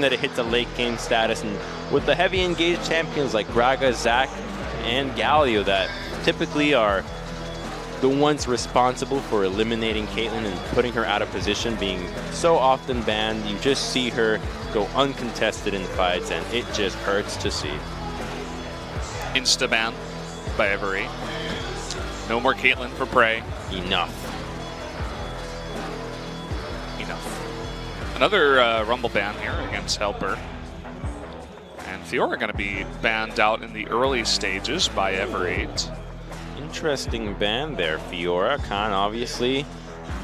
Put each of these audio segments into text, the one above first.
that it hits a late game status, and with the heavy engaged champions like Graga, Zac, and Galio that typically are the ones responsible for eliminating Caitlyn and putting her out of position, being so often banned, you just see her go uncontested in fights, and it just hurts to see. Insta-ban by Ever8. No more Caitlyn for Prey. Enough. Another Rumble ban here against Helper. And Fiora going to be banned out in the early stages by Ever8. Interesting ban there, Fiora. Khan, obviously,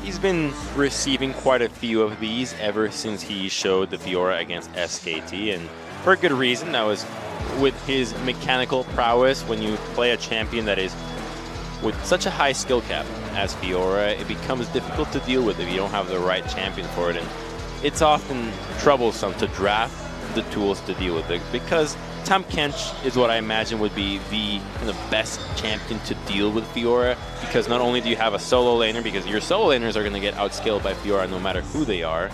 he's been receiving quite a few of these ever since he showed the Fiora against SKT, and for a good reason. That was with his mechanical prowess. When you play a champion that is with such a high skill cap as Fiora, it becomes difficult to deal with if you don't have the right champion for it, and it's often troublesome to draft the tools to deal with it, because Tahm Kench is what I imagine would be the best champion to deal with Fiora, because not only do you have a solo laner, because your solo laners are going to get outskilled by Fiora no matter who they are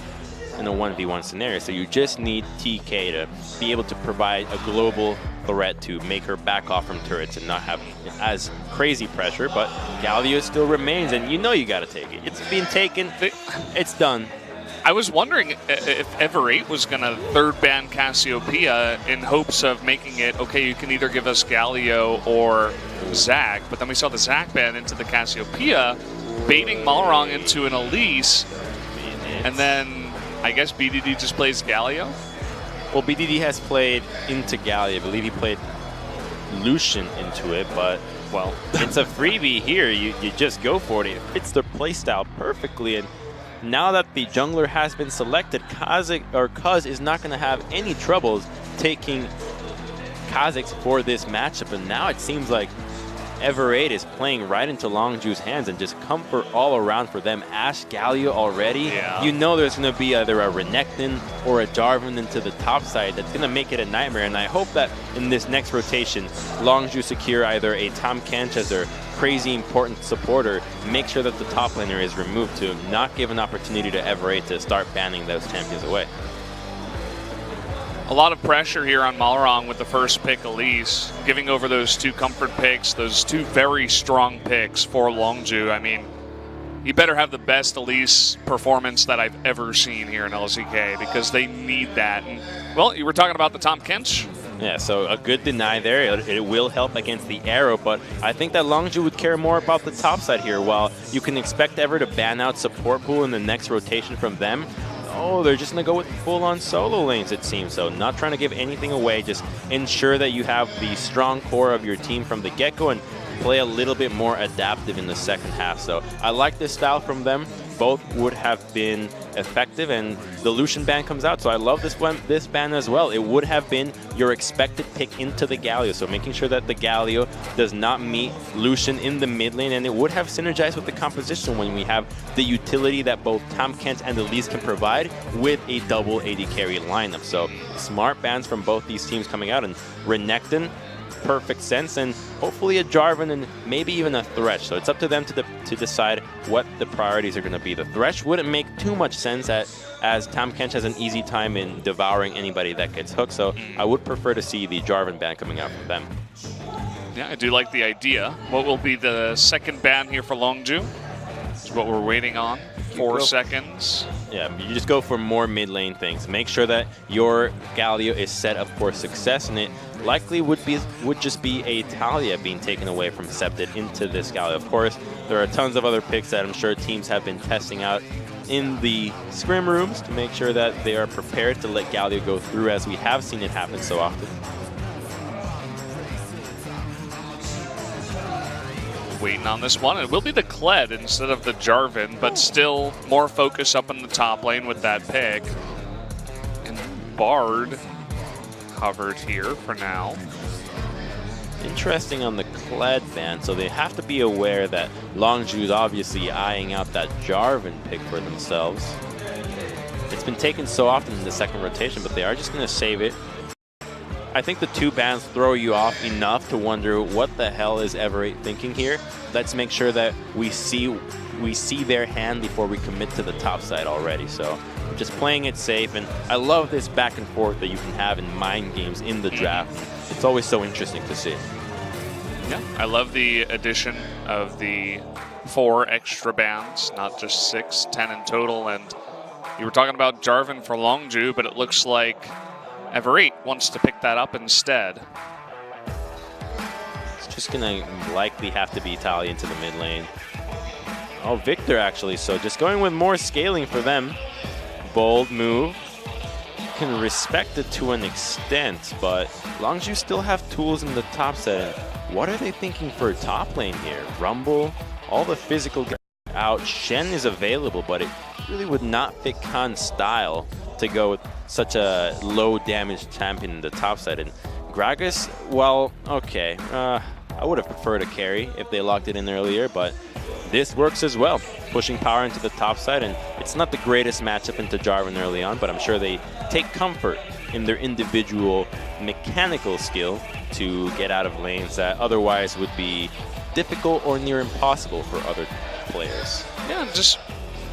in a 1v1 scenario, so you just need TK to be able to provide a global threat to make her back off from turrets and not have as crazy pressure. But Galio still remains, and you know you got to take it. It's been taken, it's done. I was wondering if Ever8 was going to third ban Cassiopeia in hopes of making it, okay, you can either give us Galio or Zac, but then we saw the Zac ban into the Cassiopeia, baiting Malrong into an Elise, and then I guess BDD just plays Galio? Well, BDD has played into Galio. I believe he played Lucian into it, but, well, it's a freebie here. You just go for it. It fits their playstyle perfectly, and now that the jungler has been selected, Kuz is not going to have any troubles taking Kha'Zix for this matchup. And now it seems like Ever8 is playing right into Longzhu's hands, and just comfort all around for them. Ashe, Galio already. Yeah. You know there's going to be either a Renekton or a Jarvan into the top side that's going to make it a nightmare. And I hope that in this next rotation, Longzhu secure either a Tahm Kench as their crazy important supporter, make sure that the top laner is removed to not give an opportunity to Ever8 to start banning those champions away. A lot of pressure here on Malrong with the first pick, Elise, giving over those two comfort picks, those two very strong picks for Longzhu. I mean, you better have the best Elise performance that I've ever seen here in LCK, because they need that. And, well, you were talking about the Tahm Kench. Yeah, so a good deny there. It will help against the arrow, but I think that Longzhu would care more about the top side here. While you can expect Ever to ban out support pool in the next rotation from them, oh, they're just going to go with full-on solo lanes, it seems. So not trying to give anything away, just ensure that you have the strong core of your team from the get-go and play a little bit more adaptive in the second half. So I like this style from them. Both would have been effective, and the Lucian ban comes out, so I love this ban as well. It would have been your expected pick into the Galio, so making sure that the Galio does not meet Lucian in the mid lane, and it would have synergized with the composition when we have the utility that both Tahm Kench and Elise can provide with a double AD carry lineup. So smart bans from both these teams coming out, and Renekton, perfect sense, and hopefully a Jarvan and maybe even a Thresh. So it's up to them to decide what the priorities are going to be. The Thresh wouldn't make too much sense as Tahm Kench has an easy time in devouring anybody that gets hooked. So I would prefer to see the Jarvan ban coming out from them. Yeah, I do like the idea. What will be the second ban here for Longzhu? It's what we're waiting on. 4 seconds. Yeah, you just go for more mid lane things. Make sure that your Galio is set up for success, and it likely would just be a Talia being taken away from Scepted into this Galio. Of course, there are tons of other picks that I'm sure teams have been testing out in the scrim rooms to make sure that they are prepared to let Galio go through, as we have seen it happen so often. Waiting on this one. It will be the Kled instead of the Jarvan, but still more focus up in the top lane with that pick. And Bard covered here for now. Interesting on the Kled ban, so they have to be aware that Longzhu is obviously eyeing out that Jarvan pick for themselves. It's been taken so often in the second rotation, but they are just going to save it. I think the 2 bans throw you off enough to wonder what the hell is Ever8 thinking here. Let's make sure that we see their hand before we commit to the top side already. So just playing it safe, and I love this back and forth that you can have in mind games in the draft. It's always so interesting to see. Yeah, I love the addition of the 4 extra bans, not just 6, 10 in total. And you were talking about Jarvan for Longzhu, but it looks like Ever8 wants to pick that up instead. It's just going to likely have to be Talia into the mid lane. Oh, Victor actually, so just going with more scaling for them. Bold move. You can respect it to an extent, but Longzhu still have tools in the top set. What are they thinking for top lane here? Rumble, all the physical guys out. Shen is available, but it really would not fit Khan's style to go with such a low damage champion in the top side. And Gragas, well, okay. I would have preferred a carry if they locked it in earlier, but this works as well. Pushing power into the top side, and it's not the greatest matchup into Jarvan early on, but I'm sure they take comfort in their individual mechanical skill to get out of lanes that otherwise would be difficult or near impossible for other players. Yeah, just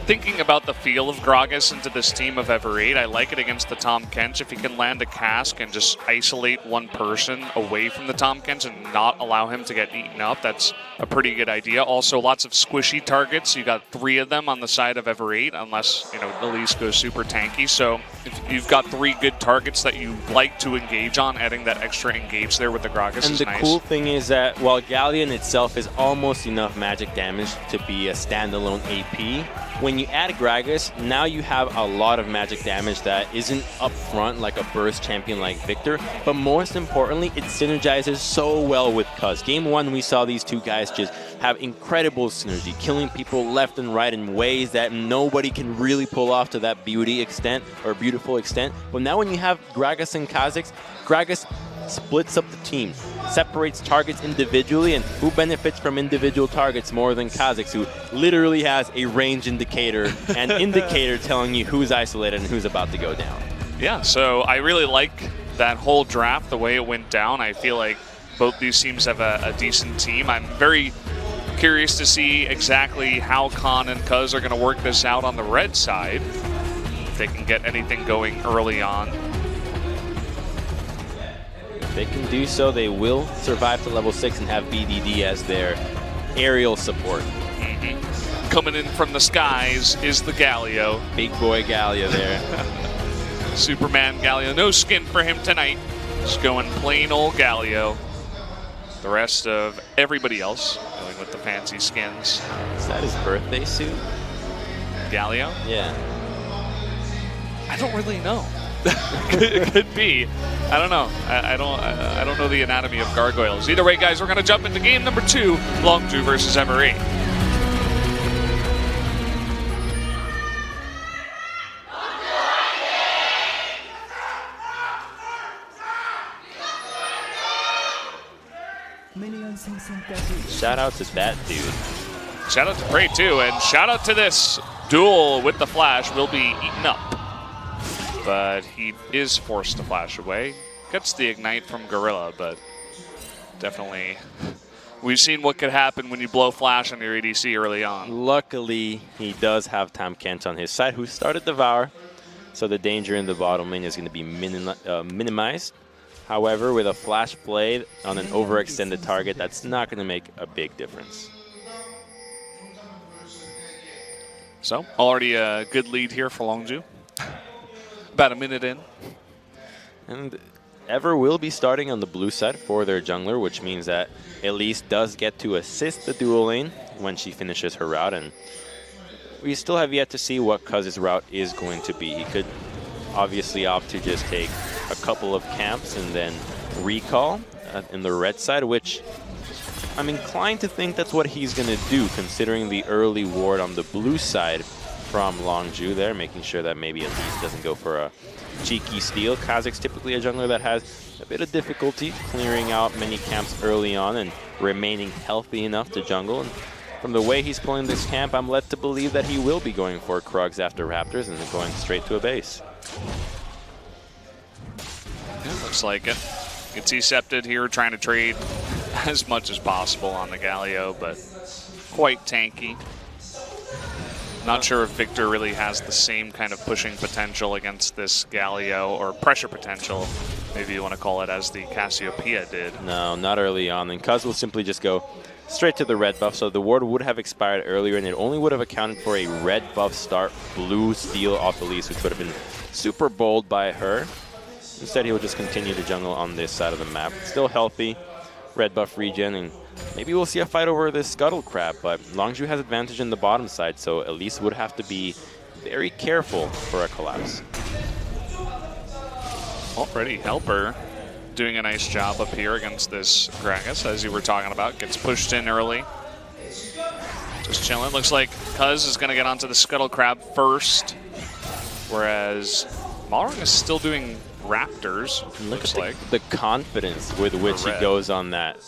thinking about the feel of Gragas into this team of Ever8, I like it against the Tahm Kench. If he can land a cask and just isolate one person away from the Tahm Kench and not allow him to get eaten up, that's a pretty good idea. Also, lots of squishy targets. You got 3 of them on the side of Ever8, unless, Elise goes super tanky. So if you've got 3 good targets that you like to engage on, adding that extra engage there with the Gragas is nice. And the cool thing is that while Galleon itself is almost enough magic damage to be a standalone AP, when you add Gragas, now you have a lot of magic damage that isn't up front like a burst champion like Victor, but most importantly, it synergizes so well with Cuz. Game 1, we saw these 2 guys just have incredible synergy, killing people left and right in ways that nobody can really pull off to that beautiful extent. But now when you have Gragas and Kha'Zix, Gragas splits up the team, separates targets individually, and who benefits from individual targets more than Kha'Zix, who literally has a range indicator and indicator telling you who's isolated and who's about to go down. Yeah, so I really like that whole draft, the way it went down. I feel like both these teams have a decent team. I'm very curious to see exactly how Khan and Cuz are going to work this out on the red side. If they can get anything going early on. If they can do so, they will survive to level 6 and have BDD as their aerial support. Coming in from the skies is the Galio. Big boy Galio there. Superman Galio. No skin for him tonight. Just going plain old Galio. The rest of everybody else going with the fancy skins. Is that his birthday suit? Galio? Yeah. I don't really know. Could be. I don't know. I don't know the anatomy of gargoyles. Either way, guys, we're going to jump into game number 2, Longzhu versus Ever8. Shout out to that dude. Shout out to Prey too, and shout out to this duel with the Flash. Will be eaten up, but he is forced to flash away. Gets the ignite from Gorilla, but definitely we've seen what could happen when you blow Flash on your ADC early on. Luckily, he does have Tahm Kench on his side, who started Devour, so the danger in the bottom lane is going to be minimized. However, with a flash play on an overextended target, that's not going to make a big difference. So, already a good lead here for Longzhu. About a minute in. And Ever will be starting on the blue side for their jungler, which means that Elise does get to assist the dual lane when she finishes her route. And we still have yet to see what Cuz's route is going to be. He could obviously opt to just take a couple of camps and then recall in the red side, which I'm inclined to think that's what he's going to do, considering the early ward on the blue side from Longzhu there, making sure that maybe Elise doesn't go for a cheeky steal. Kha'Zix typically a jungler that has a bit of difficulty clearing out many camps early on and remaining healthy enough to jungle. And from the way he's pulling this camp, I'm led to believe that he will be going for Krugs after Raptors and going straight to a base. Yeah, looks like it. Gets Ecepted here, trying to trade as much as possible on the Galio, but quite tanky. Not sure if Victor really has the same kind of pushing potential against this Galio, or pressure potential, maybe you want to call it, as the Cassiopeia did. No, not early on. And Cuz will simply just go straight to the red buff. So the ward would have expired earlier, and it only would have accounted for a red buff start, blue steal off Elise, which would have been super bold by her. Instead, he will just continue to jungle on this side of the map. Still healthy, red buff regen, and maybe we'll see a fight over this Scuttle Crab, but Longzhu has advantage in the bottom side, so Elise would have to be very careful for a collapse. Already Helper doing a nice job up here against this Gragas, as you were talking about. Gets pushed in early. Just chilling. Looks like Cuz is going to get onto the Scuttle Crab first, whereas Malrang is still doing Raptors. Look at the confidence with which he goes on that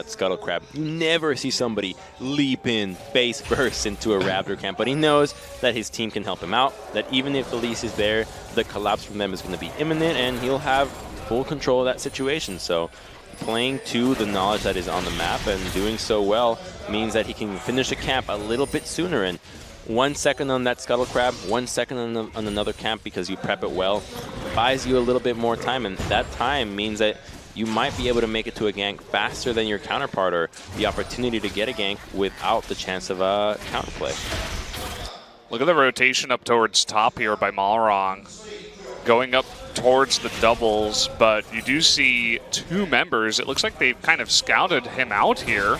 Scuttle Crab. You never see somebody leap in face first into a Raptor camp, but he knows that his team can help him out, that even if Elise is there, the collapse from them is going to be imminent, and he'll have full control of that situation. So playing to the knowledge that is on the map and doing so well means that he can finish the camp a little bit sooner. And 1 second on that Scuttle Crab, 1 second on another camp because you prep it well, buys you a little bit more time, and that time means that you might be able to make it to a gank faster than your counterpart, or the opportunity to get a gank without the chance of a counterplay. Look at the rotation up towards top here by Malrang, going up towards the doubles, but you do see two members. It looks like they've kind of scouted him out here.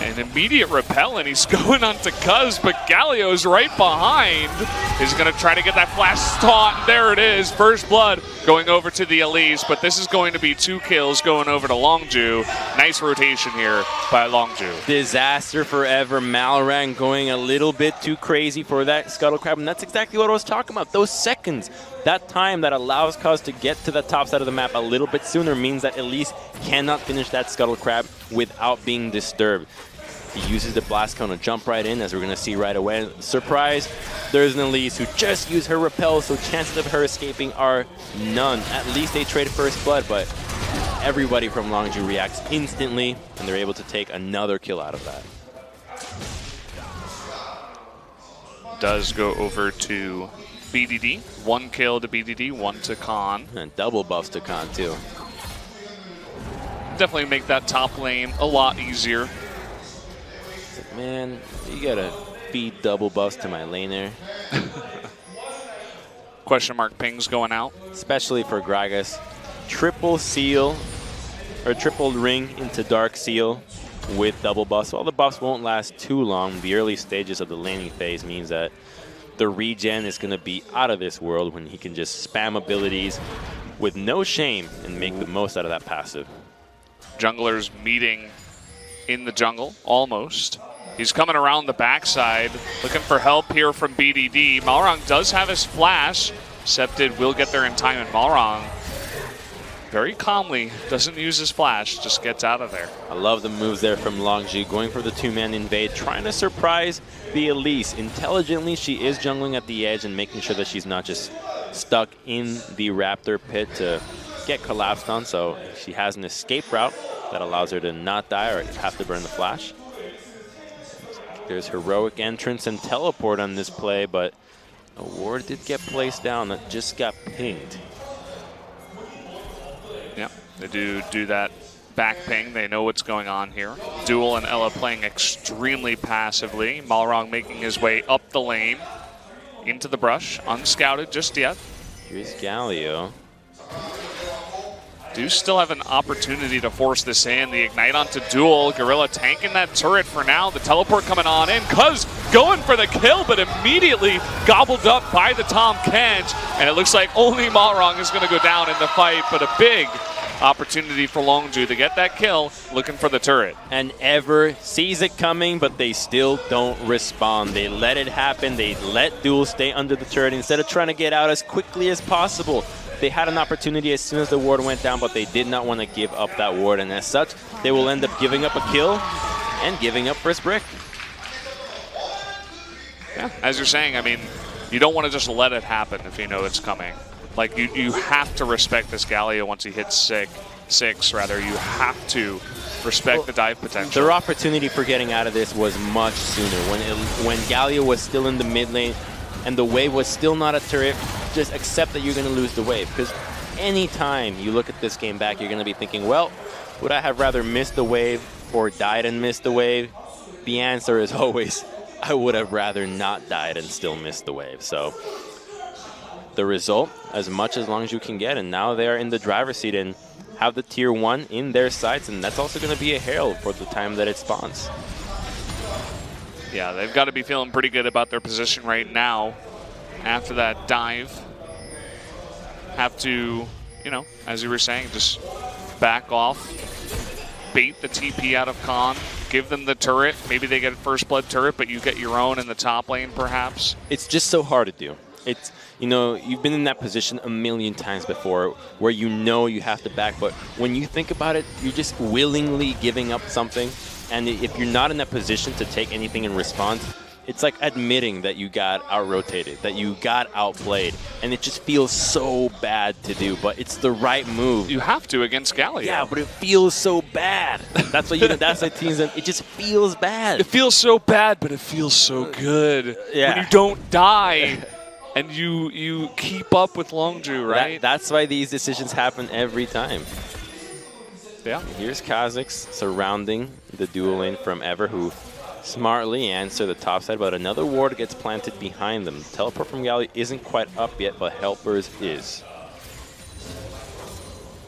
An immediate repel, and he's going on to Cuz, but Galio's right behind. He's going to try to get that flash taunt. There it is. First blood going over to the Elise, but this is going to be 2 kills going over to Longzhu. Nice rotation here by Longzhu. Disaster forever. Malrang going a little bit too crazy for that Scuttle Crab, and that's exactly what I was talking about. Those seconds, that time that allows Cuz to get to the top side of the map a little bit sooner means that Elise cannot finish that Scuttle Crab without being disturbed. He uses the blast cone to jump right in, as we're going to see right away. Surprise, there's an Elise who just used her repel, so chances of her escaping are none. At least they traded first blood, but everybody from Longzhu reacts instantly, and they're able to take another kill out of that. Does go over to BDD. 1 kill to BDD, 1 to Khan. And double buffs to Khan, too. Definitely make that top lane a lot easier. Man, you gotta feed double buffs to my laner. Question mark pings going out. Especially for Gragas. Triple seal, or triple ring into Dark Seal with double buffs. While the buffs won't last too long, the early stages of the laning phase means that the regen is gonna be out of this world when he can just spam abilities with no shame and make the most out of that passive. Junglers meeting in the jungle, almost. He's coming around the backside, looking for help here from BDD. Malrang does have his flash. Septed will get there in time, and Malrang very calmly doesn't use his flash, just gets out of there. I love the moves there from Longzhu, going for the 2-man invade, trying to surprise the Elise. Intelligently, she is jungling at the edge and making sure that she's not just stuck in the Raptor pit to get collapsed on, so she has an escape route that allows her to not die or have to burn the flash. There's heroic entrance and teleport on this play, but a ward did get placed down that just got pinged. Yeah, they do that back ping. They know what's going on here. Duel and Ella playing extremely passively. Malrang making his way up the lane into the brush, unscouted just yet. Here's Galio. Do still have an opportunity to force this in. The ignite onto Duel. Gorilla tanking that turret for now. The teleport coming on in. Cuz going for the kill, but immediately gobbled up by the Tahm Kench. And it looks like only Malrang is going to go down in the fight, but a big opportunity for Longzhu to get that kill, looking for the turret. And Ever sees it coming, but they still don't respond. They let it happen. They let Duel stay under the turret instead of trying to get out as quickly as possible. They had an opportunity as soon as the ward went down, but they did not want to give up that ward, and as such, they will end up giving up a kill and giving up first brick. Yeah, as you're saying, I mean, you don't want to just let it happen if you know it's coming. Like, you have to respect this Galio once he hits sick. 6, rather. You have to respect the dive potential. Their opportunity for getting out of this was much sooner. When Galio was still in the mid lane and the wave was still not a turret, just accept that you're going to lose the wave. Because anytime you look at this game back, you're going to be thinking, well, would I have rather missed the wave or died and missed the wave? The answer is always, I would have rather not died and still missed the wave. So the result, as much as Longzhu can get, and now they're in the driver's seat and have the tier 1 in their sights, and that's also going to be a herald for the time that it spawns. Yeah, they've got to be feeling pretty good about their position right now after that dive. Have to, you know, as you were saying, just back off, bait the TP out of Khan, give them the turret. Maybe they get a first blood turret, but you get your own in the top lane, perhaps. It's just so hard to do. It's, you know, you've been in that position a million times before where you know you have to back, but when you think about it, you're just willingly giving up something. And if you're not in that position to take anything in response, it's like admitting that you got out-rotated, that you got outplayed. And it just feels so bad to do, but it's the right move. You have to against Galio. Yeah, but it feels so bad. That's what that's the teams. It just feels bad. It feels so bad, but it feels so good. Yeah. When you don't die. And you keep up with Longzhu, right? That's why these decisions happen every time. Yeah. Here's Kha'Zix surrounding the dual lane from Ever, who smartly answer the top side, but another ward gets planted behind them. Teleport from Galio isn't quite up yet, but Helpers is.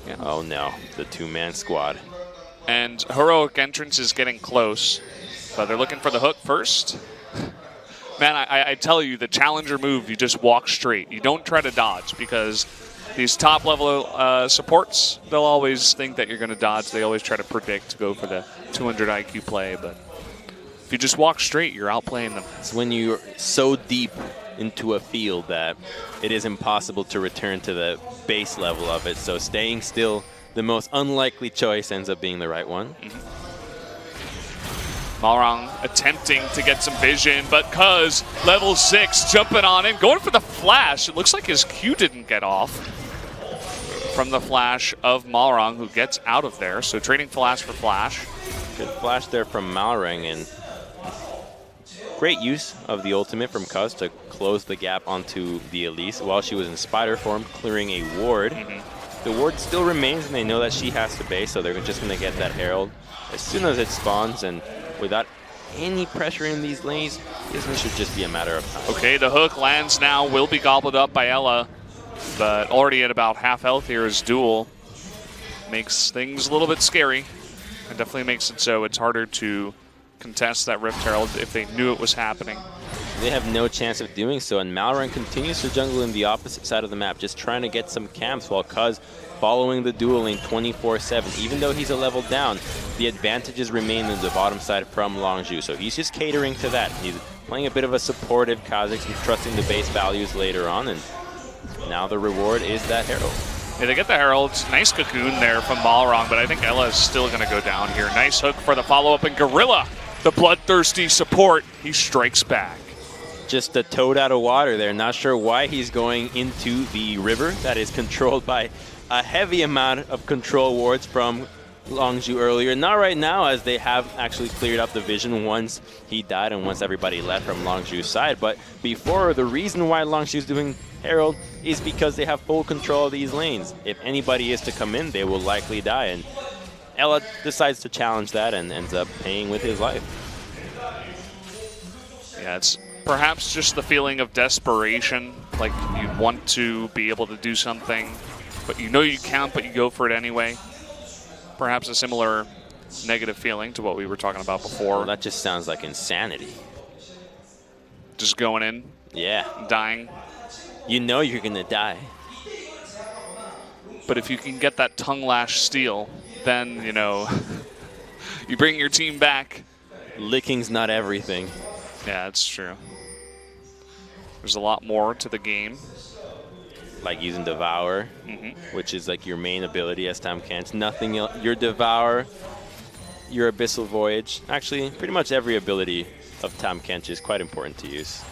Yeah. Oh no, the 2-man squad. And Heroic Entrance is getting close, but they're looking for the hook first. Man, I tell you, the challenger move, you just walk straight. You don't try to dodge, because these top-level supports, they'll always think that you're going to dodge. They always try to predict to go for the 200 IQ play, but if you just walk straight, you're outplaying them. It's when you're so deep into a field that it is impossible to return to the base level of it, so staying still, the most unlikely choice, ends up being the right one. Mm-hmm. Malrang attempting to get some vision, but Cuz, level 6, jumping on him, going for the flash. It looks like his Q didn't get off from the flash of Malrang, who gets out of there. So trading flash for flash. Good flash there from Malrang, and great use of the ultimate from Cuz to close the gap onto the Elise while she was in spider form, clearing a ward. Mm-hmm. The ward still remains, and they know that she has to base, so they're just going to get that Herald as soon as it spawns, and without any pressure in these lanes, this one should just be a matter of time. Okay, the hook lands now, will be gobbled up by Ella, but already at about half health here is Duel. Makes things a little bit scary, and definitely makes it so it's harder to contest that Rift Herald if they knew it was happening. They have no chance of doing so, and Malrang continues to jungle in the opposite side of the map, just trying to get some camps, while Cuz following the dual lane 24/7. Even though he's a level down, the advantages remain in the bottom side from Longzhu, so he's just catering to that. He's playing a bit of a supportive Kha'Zix and trusting the base values later on, and now the reward is that Herald. Yeah, they get the Herald. Nice cocoon there from Malrang, but I think Ella is still going to go down here. Nice hook for the follow-up, and Gorilla, the bloodthirsty support, he strikes back. Just a toad out of water there. Not sure why he's going into the river that is controlled by a heavy amount of control wards from Longzhu earlier. Not right now, as they have actually cleared up the vision once he died and once everybody left from Longzhu's side. But before, the reason why Longzhu's doing Herald is because they have full control of these lanes. If anybody is to come in, they will likely die. And Ella decides to challenge that and ends up paying with his life. Yeah, it's perhaps just the feeling of desperation, like you want to be able to do something, but you know you can't, but you go for it anyway. Perhaps a similar negative feeling to what we were talking about before. Well, that just sounds like insanity. Just going in? Yeah. Dying? You know you're going to die. But if you can get that tongue lash steal, then, you know, you bring your team back. Licking's not everything. Yeah, that's true. There's a lot more to the game. Like using Devour, which is like your main ability as Tahm Kench. Nothing else. Your Devour, your Abyssal Voyage. Actually, pretty much every ability of Tahm Kench is quite important to use.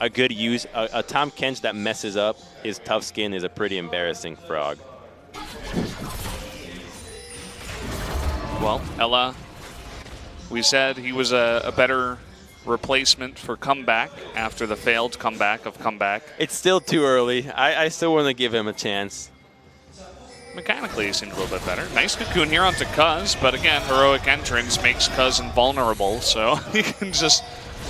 A good use, a Tahm Kench that messes up his tough skin is a pretty embarrassing frog. Well, Ella, we said he was a better replacement for Comeback after the failed comeback of Comeback. It's still too early. I still want to give him a chance. Mechanically, he seemed a little bit better. Nice cocoon here onto Cuz, but again, heroic entrance makes Cuz invulnerable, so he can just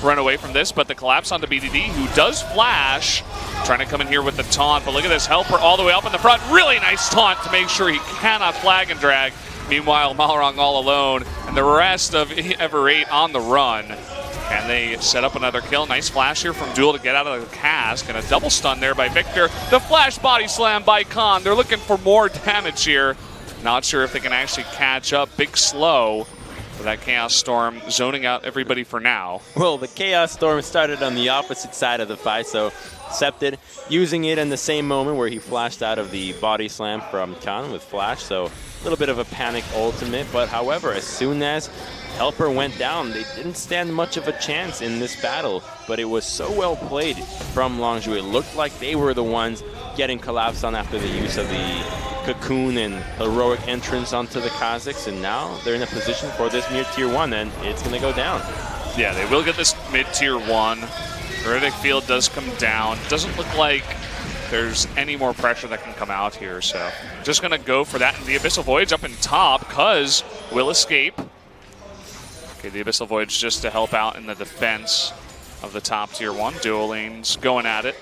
run away from this. But the collapse onto BDD, who does flash, trying to come in here with the taunt, but look at this helper all the way up in the front. Really nice taunt to make sure he cannot flag and drag. Meanwhile, Malrang all alone, and the rest of Ever8 on the run. And they set up another kill. Nice flash here from Duel to get out of the cask. And a double stun there by Victor. The flash body slam by Khan. They're looking for more damage here. Not sure if they can actually catch up. Big slow for that Chaos Storm, zoning out everybody for now. Well, the Chaos Storm started on the opposite side of the fight, so Septed using it in the same moment where he flashed out of the body slam from Khan with flash. So a little bit of a panic ultimate. But however, as soon as Helper went down, they didn't stand much of a chance in this battle, but it was so well played from Longzhu. It looked like they were the ones getting collapsed on after the use of the cocoon and heroic entrance onto the Kazakhs, and now they're in a position for this mid-tier 1, and it's going to go down. Yeah, they will get this mid-tier 1. Heroic field does come down. Doesn't look like there's any more pressure that can come out here, so just going to go for that. And the Abyssal Void's up in top, Cuz will escape. Okay, the Abyssal Void's just to help out in the defense of the top tier 1. Dual lanes going at it.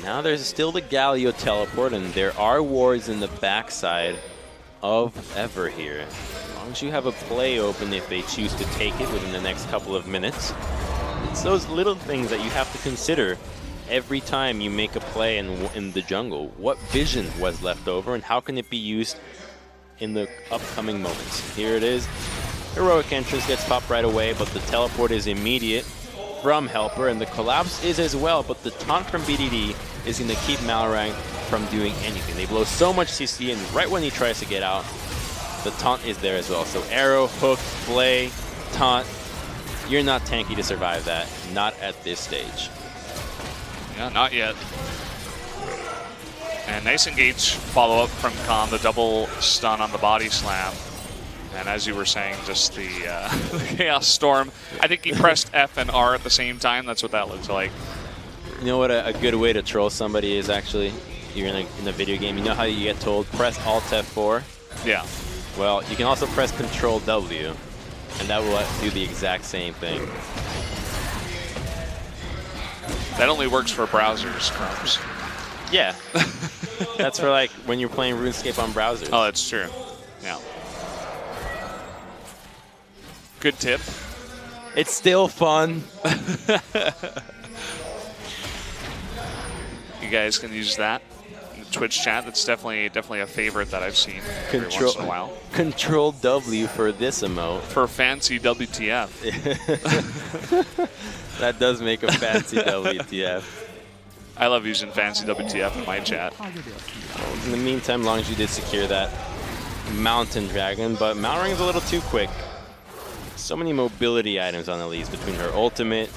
Now there's still the Galio teleport, and there are wards in the backside of Ever here. As long as you have a play open if they choose to take it within the next couple of minutes. It's those little things that you have to consider every time you make a play in the jungle. What vision was left over, and how can it be used in the upcoming moments? Here it is. Heroic entrance gets popped right away, but the teleport is immediate from Helper, and the collapse is as well, but the taunt from BDD is going to keep Malrang from doing anything. They blow so much CC, and right when he tries to get out, the taunt is there as well. So arrow, hook, play, taunt, you're not tanky to survive that, not at this stage. Yeah, not yet. And nice engage follow-up from Khan, the double stun on the body slam. And as you were saying, just the Chaos Storm. I think he pressed F and R at the same time. That's what that looks like. You know what a good way to troll somebody is actually? You're in a video game. You know how you get told, press Alt F4? Yeah. Well, you can also press Control W, and that will do the exact same thing. That only works for browsers, Crumbs. Yeah. That's for like when you're playing RuneScape on browsers. Oh, that's true. Yeah. Good tip. It's still fun. You guys can use that in the Twitch chat. That's definitely a favorite that I've seen every once in a while. Control W for this emote. For fancy WTF. That does make a fancy WTF. I love using fancy WTF in my chat. In the meantime, Longzhu did secure that Mountain Dragon, but Malrang is a little too quick. So many mobility items on Elise between her ultimate,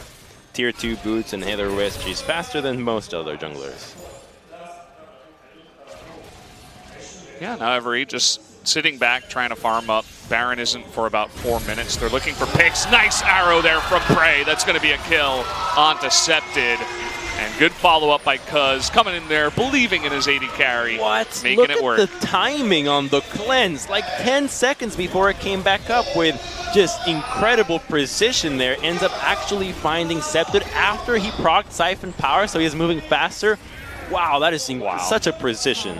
tier 2 boots, and Halo Wisp. She's faster than most other junglers. Yeah, now Ever8 just sitting back trying to farm up. Baron isn't for about 4 minutes. They're looking for picks. Nice arrow there from Prey. That's going to be a kill onto Septed. And good follow-up by Cuz, coming in there, believing in his 80 carry. What? Making it work. Look at the timing on the cleanse. Like 10 seconds before it came back up with just incredible precision there. Ends up actually finding Septed after he procced Siphon Power, so he's moving faster. Wow, that is such a precision.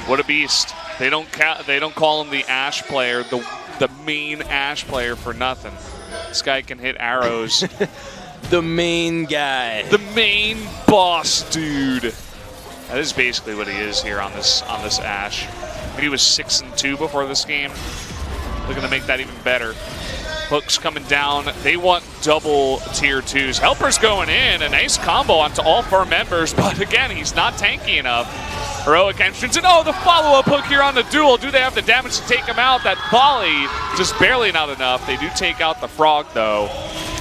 What a beast. They don't call him the Ashe player, the main Ashe player for nothing. This guy can hit arrows. The main guy. The main boss dude. That is basically what he is here on this Ashe. I think he was 6-2 before this game. Looking to make that even better. Hooks coming down. They want double tier 2s. Helper's going in. A nice combo onto all 4 members, but again, he's not tanky enough. Heroic entrance, and oh, the follow-up hook here on the Duel. Do they have the damage to take him out? That volley, just barely not enough. They do take out the Frog, though.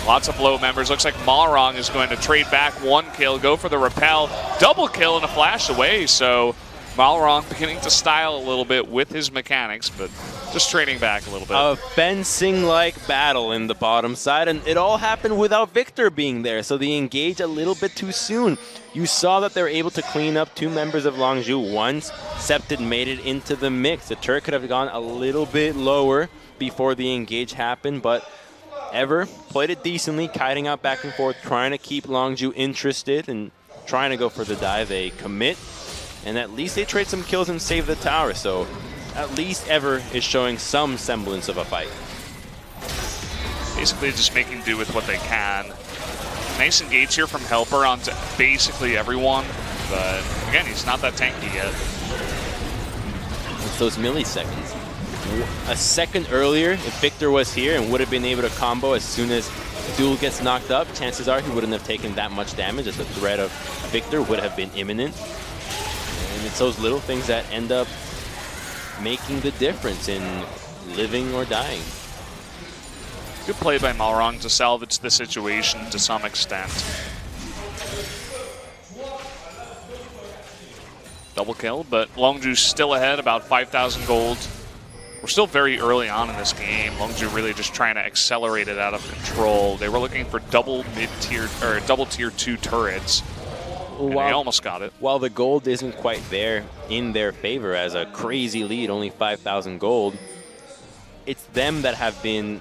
Lots of low members. Looks like Malrang is going to trade back 1 kill, go for the repel. Double kill and a flash away, so Malrong beginning to style a little bit with his mechanics, but just trading back a little bit. A fencing-like battle in the bottom side, and it all happened without Victor being there, so they engaged a little bit too soon. You saw that they were able to clean up 2 members of Longzhu once Septid made it into the mix. The turret could have gone a little bit lower before the engage happened, but Ever played it decently, kiting out back and forth, trying to keep Longzhu interested and trying to go for the dive. They commit, and at least they trade some kills and save the tower, so at least Ever is showing some semblance of a fight. Basically just making do with what they can. Nice engage here from Helper onto basically everyone, but again, he's not that tanky yet. It's those milliseconds. A second earlier, if Victor was here and would have been able to combo as soon as Duel gets knocked up, chances are he wouldn't have taken that much damage, as the threat of Victor would have been imminent. And it's those little things that end up making the difference in living or dying. Good play by Malrong to salvage the situation to some extent. Double kill, but Longzhu's still ahead, about 5,000 gold. We're still very early on in this game. Longzhu really just trying to accelerate it out of control. They were looking for double mid-tier or double tier 2 turrets. And they almost got it. While the gold isn't quite there in their favor as a crazy lead, only 5,000 gold, it's them that have been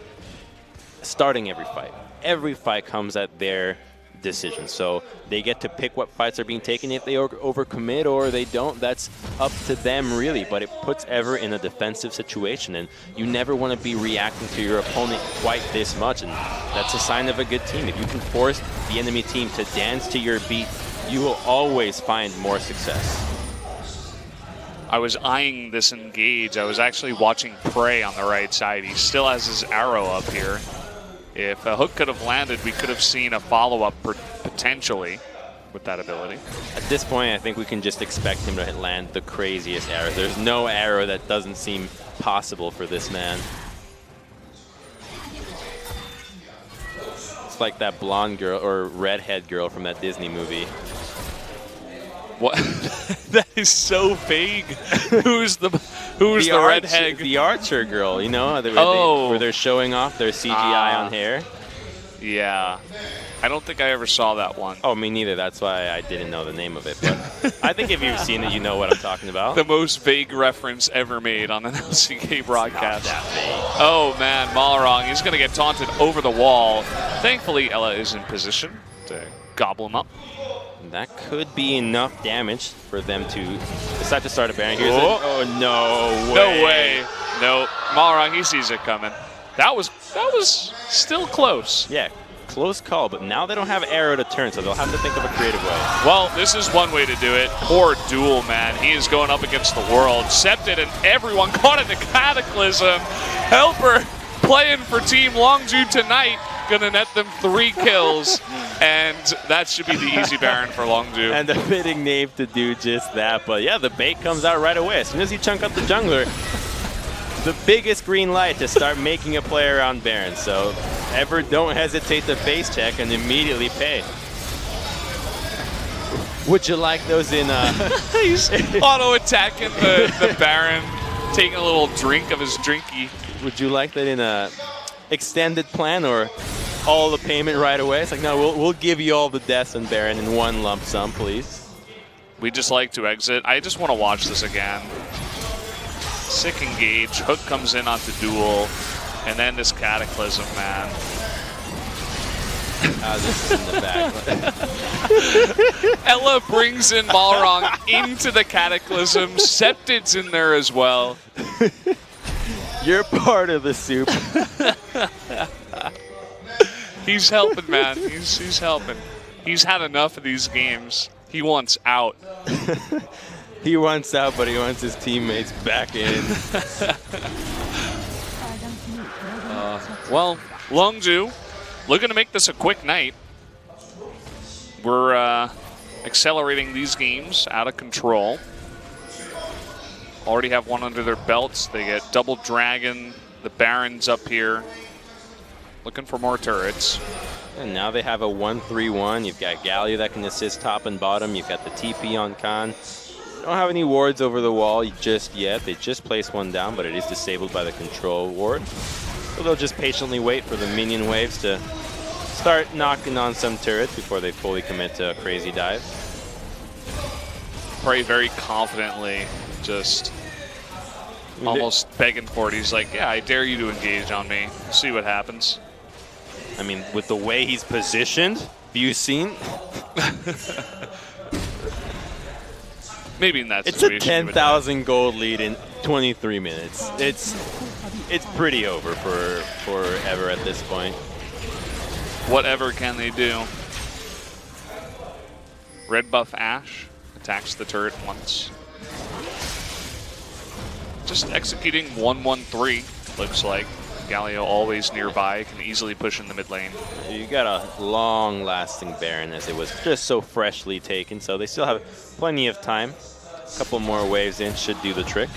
starting every fight. Every fight comes at their decision, so they get to pick what fights are being taken. If they overcommit or they don't, that's up to them really, but it puts Ever in a defensive situation, and you never want to be reacting to your opponent quite this much, and that's a sign of a good team. If you can force the enemy team to dance to your beat, you will always find more success. I was eyeing this engage. I was actually watching Prey on the right side. He still has his arrow up here. If a hook could have landed, we could have seen a follow-up potentially with that ability. At this point, I think we can just expect him to land the craziest arrow. There's no arrow that doesn't seem possible for this man. It's like that blonde girl or redhead girl from that Disney movie. What? That is so vague. Who's the redhead? The Archer girl, you know, where they're showing off their CGI on hair. Yeah. I don't think I ever saw that one. Oh, me neither. That's why I didn't know the name of it. But I think if you've seen it, you know what I'm talking about. The most vague reference ever made on an LCK broadcast. Not that vague. Oh, man, Malrong. He's going to get taunted over the wall. Thankfully, Ella is in position to gobble him up. That could be enough damage for them to decide to start a Baron. Oh, no way. No way. No. Malrong, he sees it coming. That was still close. Yeah, close call, but now they don't have arrow to turn, so they'll have to think of a creative way. Well, this is one way to do it. Poor Duel, man. He is going up against the world. Septid and everyone caught in the Cataclysm. Helper playing for Team Longzhu tonight. Gonna net them 3 kills, and that should be the easy Baron for Longzhu. And the fitting name to do just that. But yeah, the bait comes out right away. As soon as you chunk up the jungler, the biggest green light to start making a play around Baron. So Ever don't hesitate to face check and immediately pay. Would you like those in He's auto-attacking the Baron, taking a little drink of his drinky. Would you like that in a extended plan or all the payment right away? It's like, no, we'll give you all the deaths on Baron in one lump sum, please. We just like to exit. I just want to watch this again. Sick engage. Hook comes in onto Duel. And then this Cataclysm, man. This is in the back. Ella brings in Malrong into the Cataclysm. Septid's in there as well. You're part of the soup. He's helping, man. He's helping. He's had enough of these games. He wants out. He wants out, but he wants his teammates back in. Well, Longzhu looking to make this a quick night. We're accelerating these games out of control. Already have one under their belts. They get double dragon. The Baron's up here. Looking for more turrets. And now they have a 1-3-1. You've got Galio that can assist top and bottom. You've got the TP on Khan. don't have any wards over the wall just yet. They just placed one down, but it is disabled by the control ward. So they'll just patiently wait for the minion waves to start knocking on some turrets before they fully commit to a crazy dive. Prey very confidently, just almost begging for it. He's like, yeah, I dare you to engage on me. See what happens. I mean, with the way he's positioned, have you seen? Maybe in that it's situation. It's a 10,000 gold lead in 23 minutes. It's pretty over for Ever at this point. Whatever can they do? Red buff Ashe attacks the turret once. Just executing 1-1-3, looks like. Galio always nearby, can easily push in the mid lane. You got a long-lasting Baron as it was just so freshly taken, so they still have plenty of time. A couple more waves in should do the trick.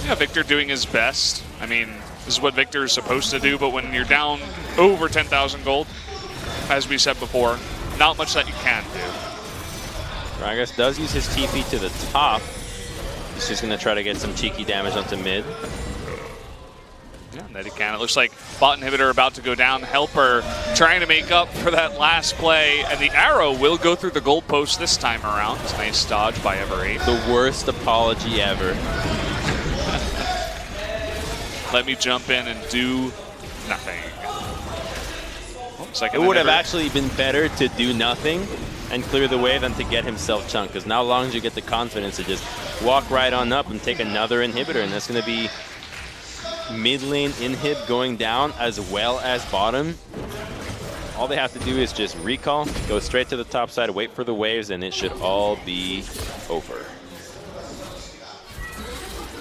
Yeah, Victor doing his best. I mean, this is what Victor is supposed to do, but when you're down over 10,000 gold, as we said before, not much that you can do. Gragas does use his TP to the top. He's just going to try to get some cheeky damage onto mid. Yeah, that he can. It looks like bot inhibitor about to go down. Helper trying to make up for that last play, and the arrow will go through the goalpost this time around. It's a nice dodge by Ever8. The worst apology ever. Let me jump in and do nothing. It would have actually been better to do nothing and clear the way than to get himself chunked, because now Longzhu get the confidence to just walk right on up and take another inhibitor, and that's going to be mid lane inhib going down as well as bottom. All they have to do is just recall, go straight to the top side, wait for the waves, and it should all be over.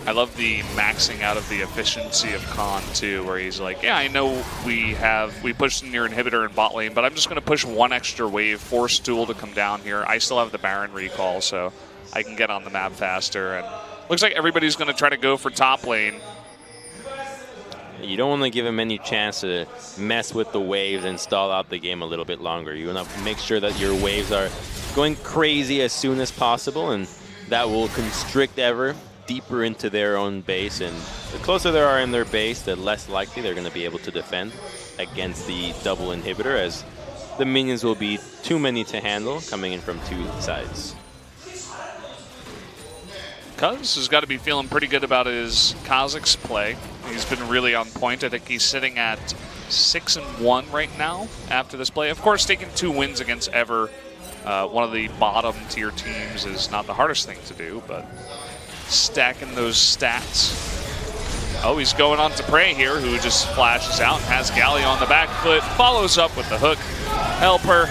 I love the maxing out of the efficiency of Khan too, where he's like, yeah, I know we pushed in your inhibitor in bot lane, but I'm just going to push one extra wave, force Duel to come down here. I still have the Baron recall, so I can get on the map faster. And looks like everybody's going to try to go for top lane. You don't want to give him any chance to mess with the waves and stall out the game a little bit longer. You want to make sure that your waves are going crazy as soon as possible, and that will constrict Ever deeper into their own base. And the closer they are in their base, the less likely they're going to be able to defend against the double inhibitor, as the minions will be too many to handle coming in from two sides. Cuz has got to be feeling pretty good about his Kha'Zix play. He's been really on point. I think he's sitting at 6-1 right now after this play. Of course, taking 2 wins against Ever, one of the bottom tier teams, is not the hardest thing to do, but stacking those stats. Oh, he's going on to Prey here, who just flashes out and has Galio on the back foot, follows up with the hook. Helper,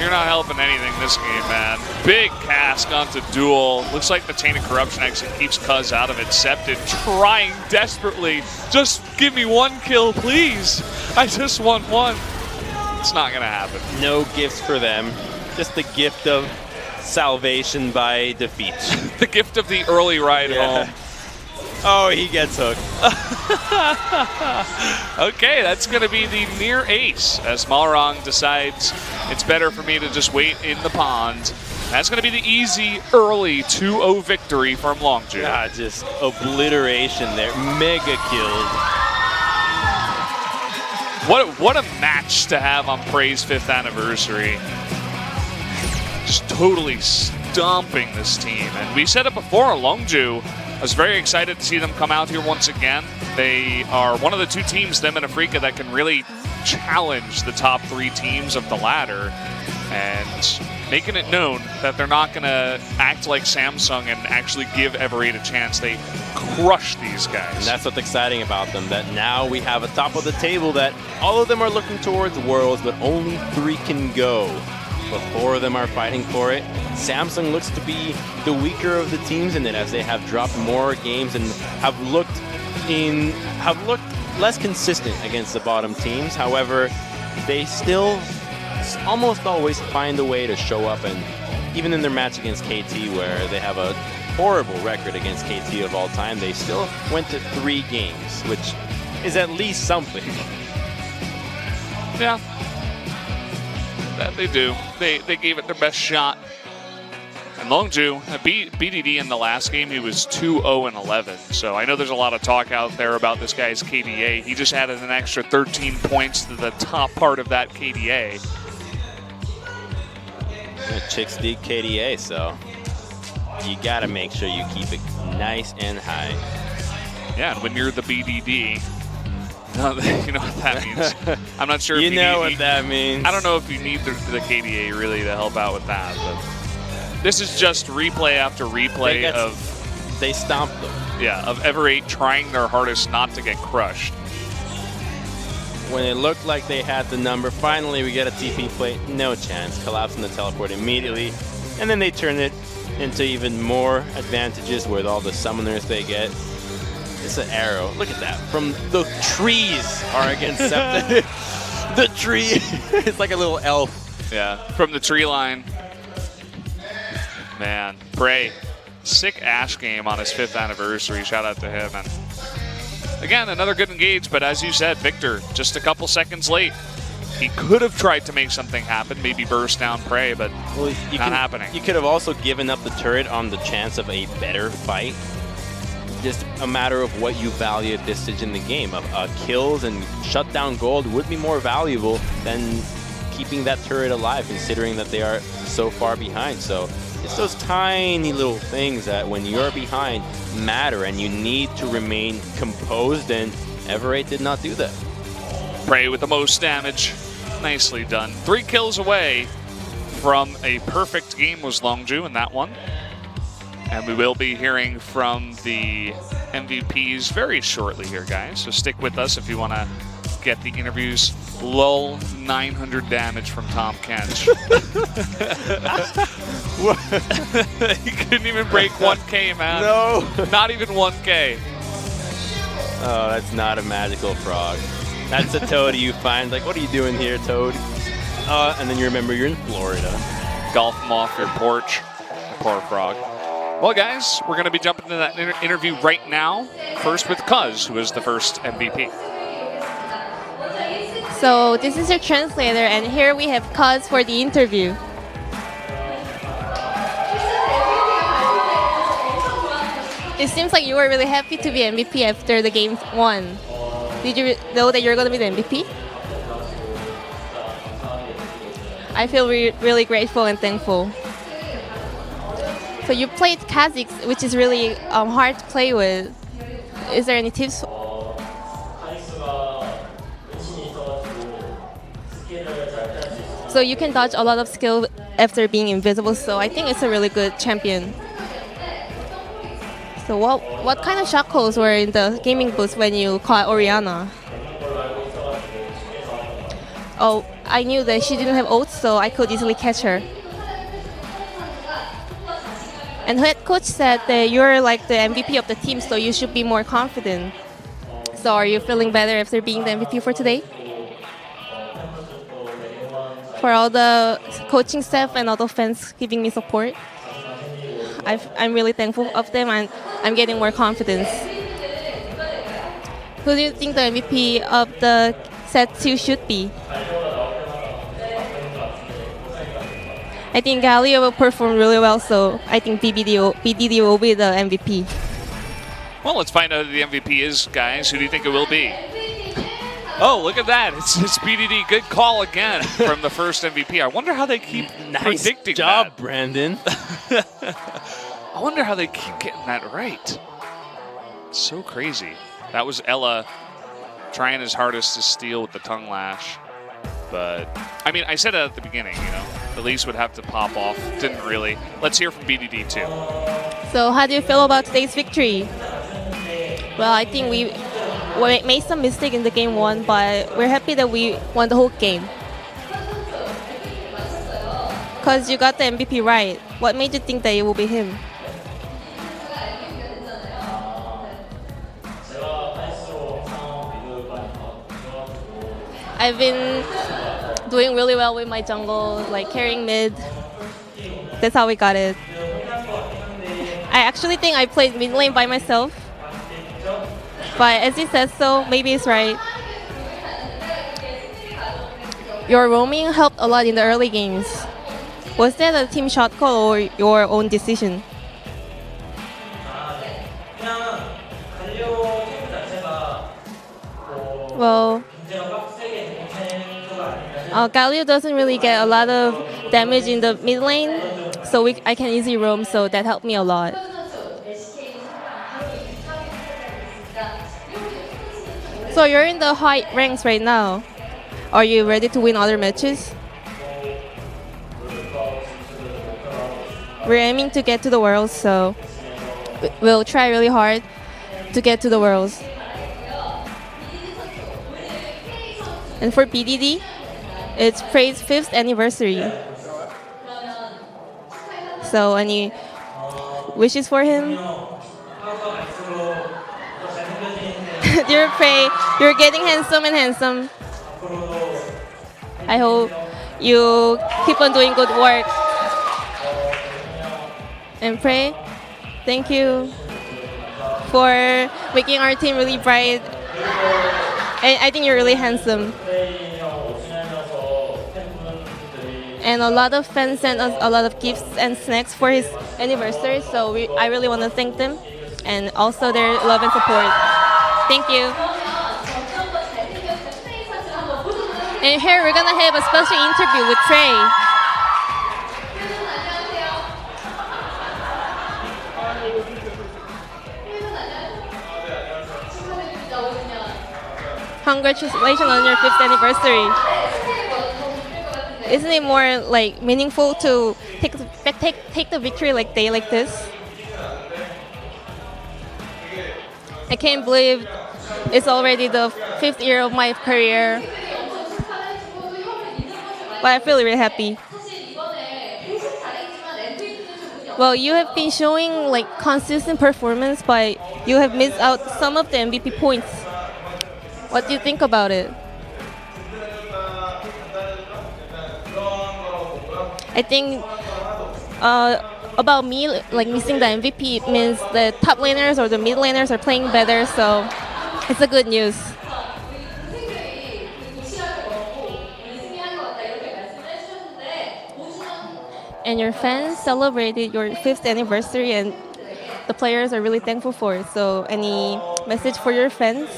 you're not helping anything this game, man. Big cask onto Duel. Looks like the Chain of Corruption actually keeps Cuz out of it. Septed trying desperately. Just give me 1 kill, please. I just want 1. It's not going to happen. No gifts for them. Just the gift of salvation by defeat. The gift of the early ride home. Oh, he gets hooked. Okay, that's going to be the near ace as Malrong decides it's better for me to just wait in the pond. That's going to be the easy early 2-0 victory from Longzhu. Yeah, just obliteration there. Mega killed. What a match to have on Prey's 5th anniversary. Just totally stomping this team. And we said it before, Longzhu, I was very excited to see them come out here once again. They are one of the 2 teams, them and Afrika, that can really challenge the top 3 teams of the ladder, and making it known that they're not going to act like Samsung and actually give Ever8 a chance. They crush these guys. And that's what's exciting about them, that now we have a top of the table that all of them are looking towards Worlds, but only 3 can go. But 4 of them are fighting for it. Samsung looks to be the weaker of the teams in it, as they have dropped more games and have looked less consistent against the bottom teams. However, they still almost always find a way to show up, and even in their match against KT, where they have a horrible record against KT of all time, they still went to 3 games, which is at least something. Yeah. That they do. They gave it their best shot. And Longzhu beat BDD in the last game. He was 2-0-11. So I know there's a lot of talk out there about this guy's KDA. He just added an extra 13 points to the top part of that KDA. Chicks dig KDA, so you got to make sure you keep it nice and high. Yeah, and when you're the BDD, you know what that means. I'm not sure if you know what that means. I don't know if you need the KDA really to help out with that, but this is just replay after replay they stomped them. Yeah, of Ever8 trying their hardest not to get crushed. When it looked like they had the number, finally we get a TP play. No chance. Collapsing the teleport immediately. And then they turn it into even more advantages with all the summoners they get. It's an arrow. Look at that. From the trees are against Septa. The tree. It's like a little elf. Yeah, from the tree line. Man, Prey. Sick Ash game on his 5th anniversary. Shout out to him. And again, another good engage, but as you said, Victor, just a couple seconds late. He could have tried to make something happen, maybe burst down Prey, but not happening. You could have also given up the turret on the chance of a better fight. Just a matter of what you value at this stage in the game. Kills and shutdown gold would be more valuable than keeping that turret alive, considering that they are so far behind. So it's those tiny little things that when you're behind matter, and you need to remain composed, and Ever8 did not do that. Prey with the most damage. Nicely done. 3 kills away from a perfect game was Longzhu in that one. And we will be hearing from the MVPs very shortly here, guys. So stick with us if you want to get the interviews. Lull 900 damage from Tom Kench. He couldn't even break 1K, man. No. Not even 1K. Oh, that's not a magical frog. That's a toad you find. Like, what are you doing here, Toad? And then you remember you're in Florida. Golf him off your porch. Poor frog. Well, guys, we're going to be jumping into that interview right now. First with Cuz, who is the first MVP. So this is your translator, and here we have Cuz for the interview. It seems like you were really happy to be MVP after the game 1. Did you know that you're going to be the MVP? I feel really grateful and thankful. So you played Kha'Zix, which is really hard to play with. Is there any tips? So you can dodge a lot of skill after being invisible, so I think it's a really good champion. So what kind of shackles were in the gaming booth when you caught Orianna? Oh, I knew that she didn't have ults, so I could easily catch her. And head coach said that you're like the MVP of the team, so you should be more confident. So are you feeling better after being the MVP for today? For all the coaching staff and all the fans giving me support, I'm really thankful of them, and I'm getting more confidence. Who do you think the MVP of the set 2 should be? I think Galio will perform really well, so I think BDD will be the MVP. Well, let's find out who the MVP is, guys. Who do you think it will be? Oh, look at that. It's BDD. Good call again from the first MVP. I wonder how they keep predicting Nice job, that. Brandon. I wonder how they keep getting that right. So crazy. That was Ella trying his hardest to steal with the tongue lash. But, I mean, I said it at the beginning, you know. Elise would have to pop off. Didn't really. Let's hear from BDD too. So how do you feel about today's victory? Well, I think we made some mistake in the game 1, but we're happy that we won the whole game. Because you got the MVP right. What made you think that it will be him? I've been doing really well with my jungle, like carrying mid. That's how we got it. I actually think I played mid lane by myself. But as he says so, maybe it's right. Your roaming helped a lot in the early games. Was that a team shot call or your own decision? Well, Galio doesn't really get a lot of damage in the mid lane, so I can easily roam, so that helped me a lot. So you're in the high ranks right now. Are you ready to win other matches? We're aiming to get to the Worlds, so we'll try really hard to get to the Worlds. And for PDD, it's Prey's 5th anniversary. So any wishes for him? Dear Prey, you're getting handsome and handsome. I hope you keep on doing good work. And Prey, thank you for making our team really bright. And I think you're really handsome. And a lot of fans sent us a lot of gifts and snacks for his anniversary, so I really want to thank them and also their love and support. Thank you. And here we're gonna have a special interview with Prey. Congratulations on your 5th anniversary. Isn't it more like meaningful to take the victory like day like this? I can't believe it's already the 5th year of my career. But I feel really happy. Well, you have been showing like consistent performance, but you have missed out some of the MVP points. What do you think about it? I think about me, like missing the MVP, it means the top laners or the mid laners are playing better, so it's a good news. And your fans celebrated your 5th anniversary, and the players are really thankful for it. So, any message for your fans?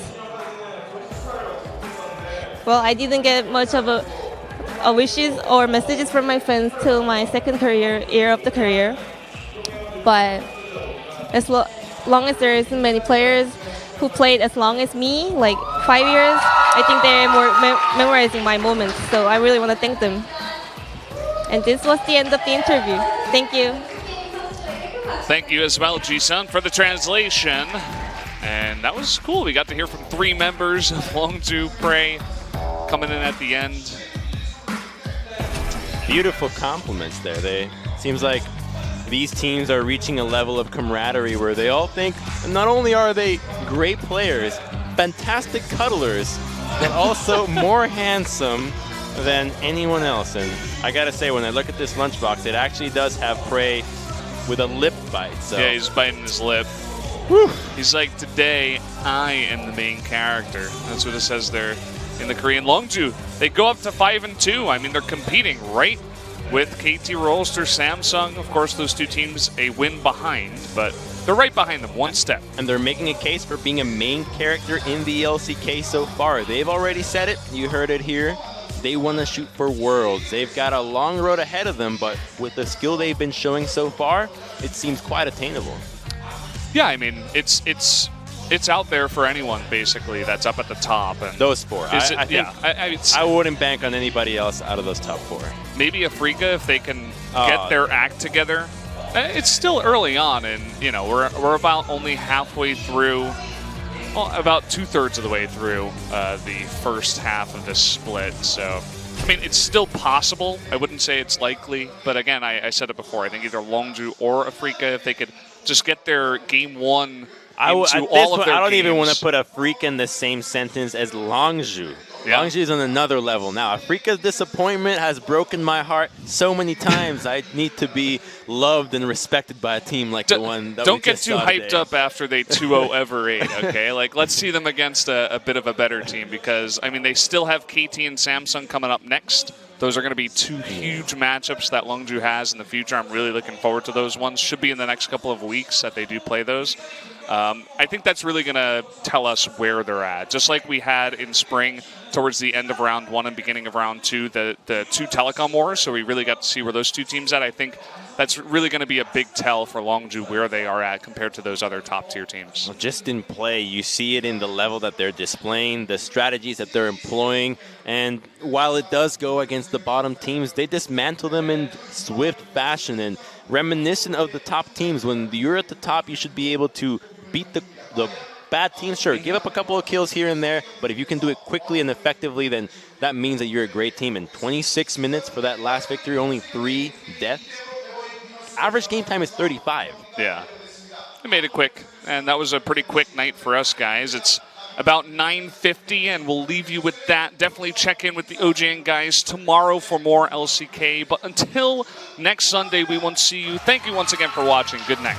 Well, I didn't get much of a wishes or messages from my fans till my 2nd year of the career. But as long as there isn't many players who played as long as me, like 5 years, I think they're more memorizing my moments. So I really want to thank them. And this was the end of the interview. Thank you. Thank you as well, Ji-sun, for the translation. And that was cool. We got to hear from 3 members of Longzhu Prey coming in at the end. Beautiful compliments there. Seems like these teams are reaching a level of camaraderie where they all think not only are they great players, fantastic cuddlers, but also more handsome than anyone else. And I gotta say, when I look at this lunchbox, it actually does have Prey with a lip bite. So. Yeah, he's biting his lip. Whew. He's like, today I am the main character. That's what it says there in the Korean. Longzhu, they go up to 5-2. I mean, they're competing right with KT Rolster, Samsung. Of course, those 2 teams a win behind, but they're right behind them, 1 step. And they're making a case for being a main character in the LCK so far. They've already said it. You heard it here. They want to shoot for Worlds. They've got a long road ahead of them, but with the skill they've been showing so far, it seems quite attainable. Yeah, I mean, it's out there for anyone, basically, that's up at the top. And those 4. I wouldn't bank on anybody else out of those top 4. Maybe Afrika, if they can get their act together. It's still early on, and you know we're about only halfway through, well, about 2/3 of the way through the first half of this split. So, I mean, it's still possible. I wouldn't say it's likely, but again, I said it before. I think either Longzhu or Afrika, if they could just get their game 1 I don't even want to put Afrika in the same sentence as Longzhu. Yeah. Longzhu is on another level now. Afrika's disappointment has broken my heart so many times. I need to be loved and respected by a team like the one that Don't get too hyped up after they 2-0 Ever8, okay? Like, let's see them against a bit of a better team because, I mean, they still have KT and Samsung coming up next Those are going to be two huge matchups that Longzhu has in the future. I'm really looking forward to those ones. Should be in the next couple of weeks that they do play those. I think that's really going to tell us where they're at. Just like we had in spring towards the end of round 1 and beginning of round 2, the two telecom wars, so we really got to see where those two teams at. I think that's really going to be a big tell for Longzhu where they are at compared to those other top-tier teams. Well, just in play, you see it in the level that they're displaying, the strategies that they're employing, and while it does go against the bottom teams, they dismantle them in swift fashion and reminiscent of the top teams. When you're at the top, you should be able to beat the bad teams. Sure, give up a couple of kills here and there, but if you can do it quickly and effectively, then that means that you're a great team. In 26 minutes for that last victory, only 3 deaths. Average game time is 35. Yeah, they made it quick, and that was a pretty quick night for us guys. It's about 9:50, and we'll leave you with that. Definitely check in with the OJN guys tomorrow for more LCK, but until next Sunday, we won't see you. Thank you once again for watching. Good night.